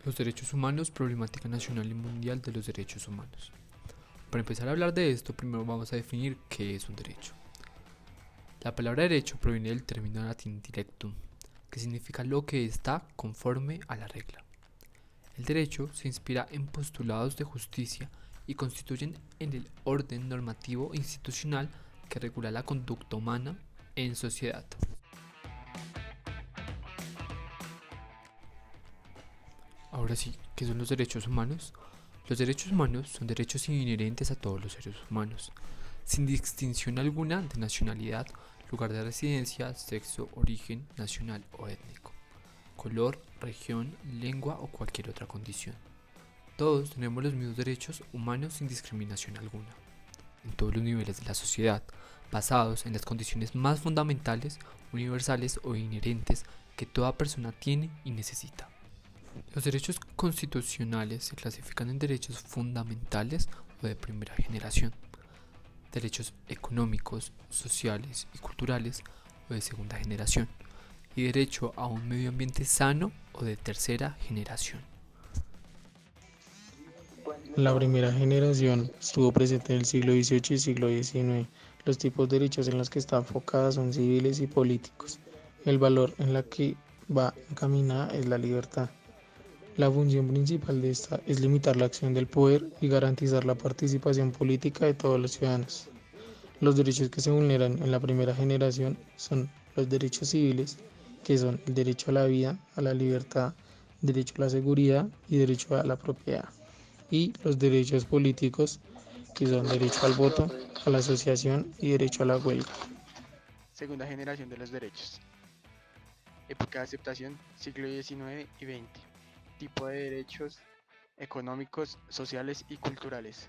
Los derechos humanos, problemática nacional y mundial de los derechos humanos. Para empezar a hablar de esto, primero vamos a definir qué es un derecho. La palabra derecho proviene del término latín directum, que significa lo que está conforme a la regla. El derecho se inspira en postulados de justicia y constituyen en el orden normativo e institucional que regula la conducta humana en sociedad. Ahora sí, ¿qué son los derechos humanos? Los derechos humanos son derechos inherentes a todos los seres humanos, sin distinción alguna de nacionalidad, lugar de residencia, sexo, origen nacional o étnico, color, región, lengua o cualquier otra condición. Todos tenemos los mismos derechos humanos sin discriminación alguna, en todos los niveles de la sociedad, basados en las condiciones más fundamentales, universales o inherentes que toda persona tiene y necesita. Los derechos constitucionales se clasifican en derechos fundamentales o de primera generación, derechos económicos, sociales y culturales o de segunda generación, y derecho a un medio ambiente sano o de tercera generación. La primera generación estuvo presente en el siglo XVIII y siglo XIX. Los tipos de derechos en los que está enfocada son civiles y políticos. El valor en la que va encaminada es la libertad. La función principal de esta es limitar la acción del poder y garantizar la participación política de todos los ciudadanos. Los derechos que se vulneran en la primera generación son los derechos civiles, que son el derecho a la vida, a la libertad, derecho a la seguridad y derecho a la propiedad. Y los derechos políticos, que son derecho al voto, a la asociación y derecho a la huelga. Segunda generación de los derechos. Época de aceptación, siglo XIX y XX. Tipo de derechos económicos, sociales y culturales.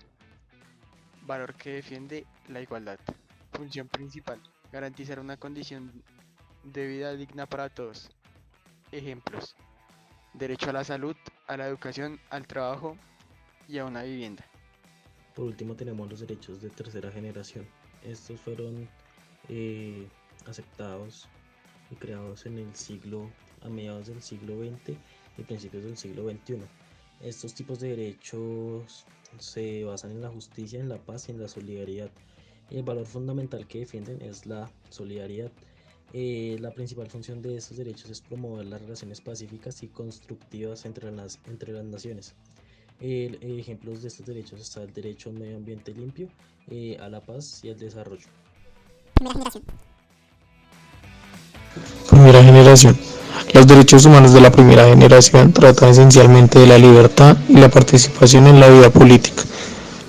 Valor que defiende la igualdad. Función principal, garantizar una condición de vida digna para todos. Ejemplos: derecho a la salud, a la educación, al trabajo y a una vivienda. Por último tenemos los derechos de tercera generación. Estos fueron aceptados y creados a mediados del siglo XX y principios del siglo XXI. Estos tipos de derechos se basan en la justicia, en la paz y en la solidaridad. El valor fundamental que defienden es la solidaridad. La principal función de estos derechos es promover las relaciones pacíficas y constructivas entre las naciones. Ejemplos de estos derechos está el derecho a un medio ambiente limpio, a la paz y al desarrollo. Primera generación. Primera generación. Los derechos humanos de la primera generación tratan esencialmente de la libertad y la participación en la vida política.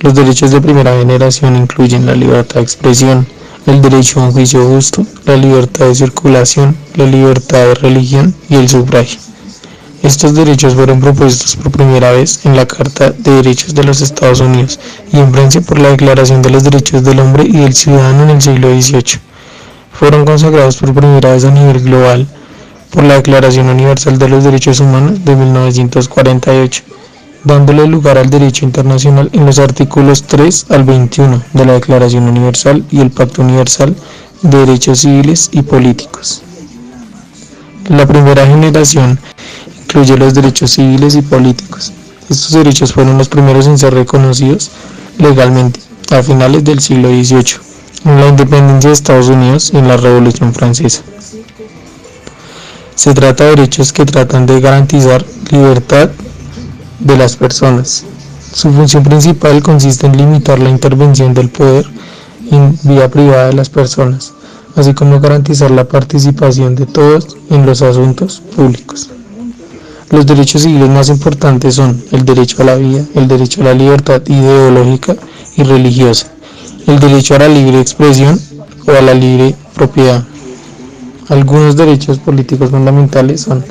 Los derechos de primera generación incluyen la libertad de expresión, el derecho a un juicio justo, la libertad de circulación, la libertad de religión y el sufragio. Estos derechos fueron propuestos por primera vez en la Carta de Derechos de los Estados Unidos y en Francia por la Declaración de los Derechos del Hombre y del Ciudadano en el siglo XVIII. Fueron consagrados por primera vez a nivel global por la Declaración Universal de los Derechos Humanos de 1948, dándole lugar al derecho internacional en los artículos 3 al 21 de la Declaración Universal y el Pacto Universal de Derechos Civiles y Políticos. La primera generación incluye los derechos civiles y políticos. Estos derechos fueron los primeros en ser reconocidos legalmente a finales del siglo XVIII, en la independencia de Estados Unidos y en la Revolución Francesa. Se trata de derechos que tratan de garantizar libertad de las personas. Su función principal consiste en limitar la intervención del poder en vida privada de las personas, así como garantizar la participación de todos en los asuntos públicos. Los derechos civiles más importantes son el derecho a la vida, el derecho a la libertad ideológica y religiosa, el derecho a la libre expresión o a la libre propiedad. Algunos derechos políticos fundamentales son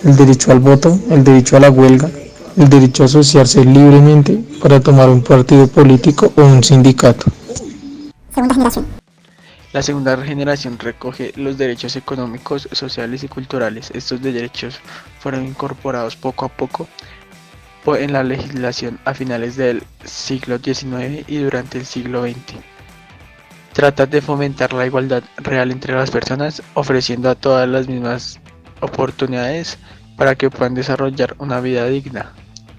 el derecho al voto, el derecho a la huelga, el derecho a asociarse libremente para tomar un partido político o un sindicato. Segunda generación. La segunda generación recoge los derechos económicos, sociales y culturales. Estos derechos fueron incorporados poco a poco en la legislación a finales del siglo XIX y durante el siglo XX. Trata de fomentar la igualdad real entre las personas, ofreciendo a todas las mismas oportunidades para que puedan desarrollar una vida digna.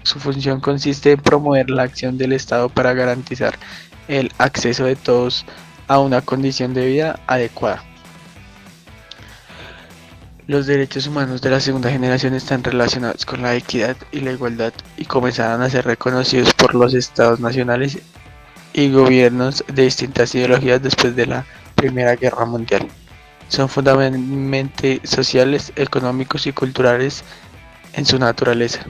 Su función consiste en promover la acción del Estado para garantizar el acceso de todos a una condición de vida adecuada. Los derechos humanos de la segunda generación están relacionados con la equidad y la igualdad y comenzaron a ser reconocidos por los estados nacionales y gobiernos de distintas ideologías después de la Primera Guerra Mundial. Son fundamentalmente sociales, económicos y culturales en su naturaleza.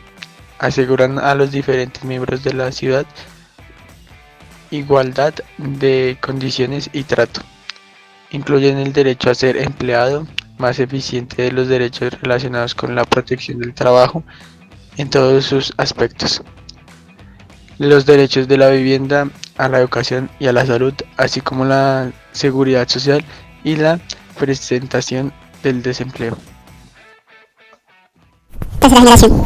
Aseguran a los diferentes miembros de la ciudad igualdad de condiciones y trato. Incluyen el derecho a ser empleado, más eficiente de los derechos relacionados con la protección del trabajo en todos sus aspectos. Los derechos de la vivienda, a la educación y a la salud, así como la seguridad social y la presentación del desempleo. Tercera generación.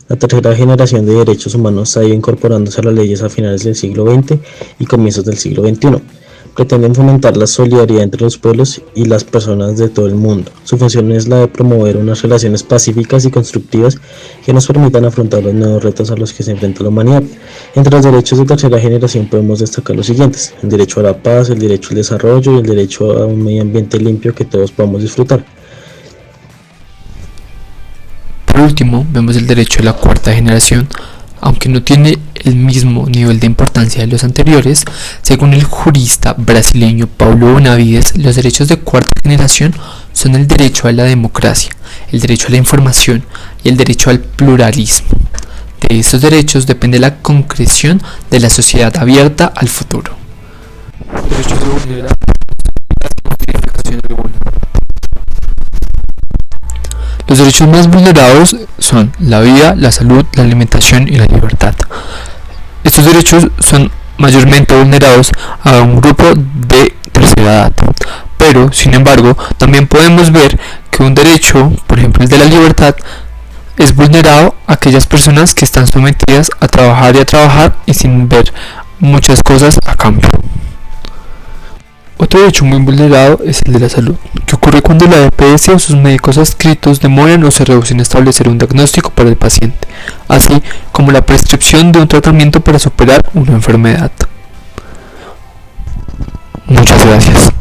La tercera generación de derechos humanos ha ido incorporándose a las leyes a finales del siglo XX y comienzos del siglo XXI. Pretenden fomentar la solidaridad entre los pueblos y las personas de todo el mundo. Su función es la de promover unas relaciones pacíficas y constructivas que nos permitan afrontar los nuevos retos a los que se enfrenta la humanidad. Entre los derechos de tercera generación podemos destacar los siguientes: el derecho a la paz, el derecho al desarrollo y el derecho a un medio ambiente limpio que todos podamos disfrutar. Por último, vemos el derecho de la cuarta generación. Aunque no tiene el mismo nivel de importancia de los anteriores, según el jurista brasileño Paulo Bonavides, los derechos de cuarta generación son el derecho a la democracia, el derecho a la información y el derecho al pluralismo. De estos derechos depende la concreción de la sociedad abierta al futuro. Derechos de vulnerar sin alguna. Los derechos más vulnerados son la vida, la salud, la alimentación y la libertad. Estos derechos son mayormente vulnerados a un grupo de tercera edad, pero sin embargo también podemos ver que un derecho, por ejemplo el de la libertad, es vulnerado a aquellas personas que están sometidas a trabajar y sin ver muchas cosas a cambio. Otro derecho muy vulnerado es el de la salud, que ocurre cuando la EPS o sus médicos adscritos demoran o se rehusan a establecer un diagnóstico para el paciente, así como la prescripción de un tratamiento para superar una enfermedad. Muchas gracias.